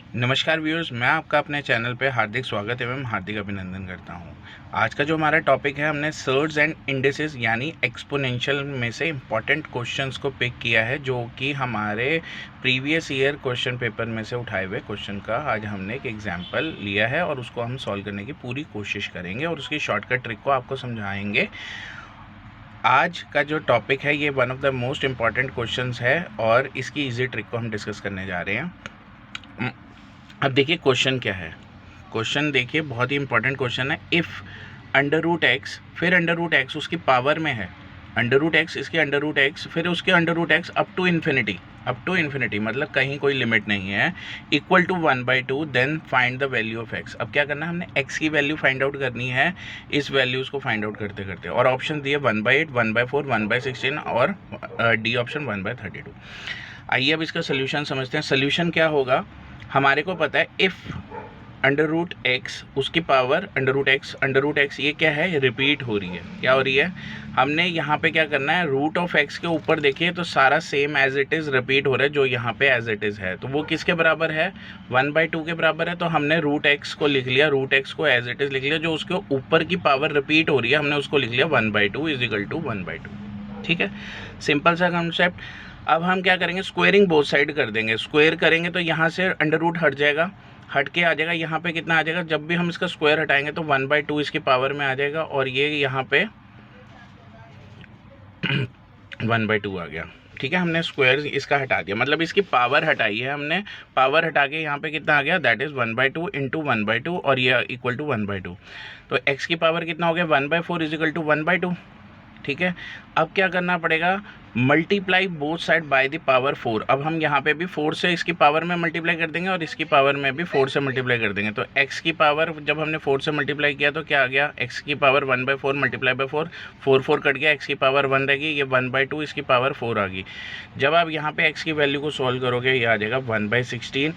नमस्कार व्यूअर्स, मैं आपका अपने चैनल पे हार्दिक स्वागत एवं हार्दिक अभिनंदन करता हूँ। आज का जो हमारा टॉपिक है, हमने सर्ज एंड इंडिसेस यानी एक्सपोनेंशियल में से इम्पॉर्टेंट क्वेश्चंस को पिक किया है, जो कि हमारे प्रीवियस ईयर क्वेश्चन पेपर में से उठाए हुए क्वेश्चन का आज हमने एक एग्जाम्पल लिया है और उसको हम सॉल्व करने की पूरी कोशिश करेंगे और उसकी शॉर्टकट ट्रिक को आपको समझाएंगे। आज का जो टॉपिक है ये one of the most important questions है और इसकी ईजी ट्रिक को हम डिस्कस करने जा रहे हैं। अब देखिए क्वेश्चन क्या है। क्वेश्चन देखिए, बहुत ही इंपॉर्टेंट क्वेश्चन है। इफ़ अंडर रूट एक्स, फिर अंडर रूट एक्स उसकी पावर में है, अंडर रूट एक्स इसके अंडर रूट एक्स, फिर उसके under root x up to infinity, मतलब कहीं कोई लिमिट नहीं है, equal to 1/2, then find the value of x. अब क्या करना है, हमने एक्स की वैल्यू फाइंड आउट करनी है इस वैल्यूज़ को फाइंड आउट करते करते, और ऑप्शन दिए 1/8, 1/4, 1/16 और डी ऑप्शन 1/32। आइए अब इसका सोल्यूशन समझते हैं। सोल्यूशन क्या होगा, हमारे को पता है इफ़ अंडर रूट एक्स उसकी पावर अंडर रूट एक्स ये क्या है, रिपीट हो रही है। क्या हो रही है, हमने यहाँ पे क्या करना है, रूट ऑफ एक्स के ऊपर देखिए तो सारा same as it is repeat हो रहा है, जो यहाँ पे एज इट इज़ है, तो वो किसके बराबर है, 1/2 के बराबर है। तो हमने रूट एक्स को लिख लिया, रूट एक्स को एज इट इज़ लिख लिया, जो उसके ऊपर की पावर रिपीट हो रही है हमने उसको लिख लिया 1/2 = 1/2। ठीक है, सिंपल सा कॉन्सेप्ट। अब हम क्या करेंगे, स्क्वेयरिंग बोथ साइड कर देंगे। स्क्वायर करेंगे तो यहाँ से अंडर रूट हट जाएगा, हट के आ जाएगा यहाँ पे कितना आ जाएगा, जब भी हम इसका स्क्वायर हटाएंगे तो 1/2 इसकी पावर में आ जाएगा, और ये यहाँ पे 1/2 आ गया। ठीक है, हमने स्क्वायर इसका हटा दिया, मतलब इसकी पावर हटाई है हमने। पावर हटा के यहाँ पे कितना आ गया, दैट इज़ 1/2 × 1/2, और ये इक्वल टू 1/2। तो x की पावर कितना हो गया, 1/4 = 1/2। ठीक है, अब क्या करना पड़ेगा, multiply both side by the power 4। अब हम यहाँ पे भी 4 से इसकी पावर में मल्टीप्लाई कर देंगे और इसकी पावर में भी 4 से मल्टीप्लाई कर देंगे। तो x की पावर जब हमने 4 से मल्टीप्लाई किया तो क्या आ गया, x की पावर 1/4 मल्टीप्लाई बाय 4, 4 कट गया, x की पावर 1 रहेगी, ये 1/2 इसकी पावर 4 आ गई। जब आप यहाँ पे x की वैल्यू को सॉल्व करोगे, ये आ जाएगा 1/16।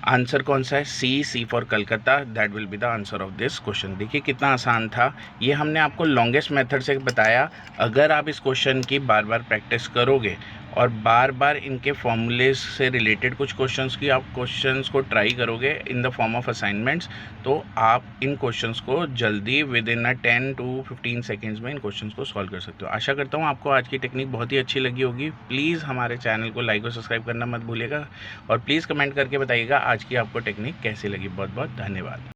आंसर कौन सा है, C for Calcutta, that will be the answer of this question. देखिए कितना आसान था, ये हमने आपको लॉन्गेस्ट मेथड से बताया। अगर आप इस क्वेश्चन की बार बार प्रैक्टिस करोगे और बार बार इनके फॉर्मूले से रिलेटेड कुछ क्वेश्चंस की आप क्वेश्चंस को ट्राई करोगे in the form of assignments, तो आप इन क्वेश्चंस को जल्दी विद इन 10 to 15 सेकेंड्स में इन क्वेश्चंस को सॉल्व कर सकते हो। आशा करता हूँ आपको आज की टेक्निक बहुत ही अच्छी लगी होगी। प्लीज़ हमारे चैनल को लाइक और सब्सक्राइब करना मत भूलिएगा, और प्लीज़ कमेंट करके बताइएगा आज की आपको टेक्निक कैसी लगी। बहुत बहुत धन्यवाद।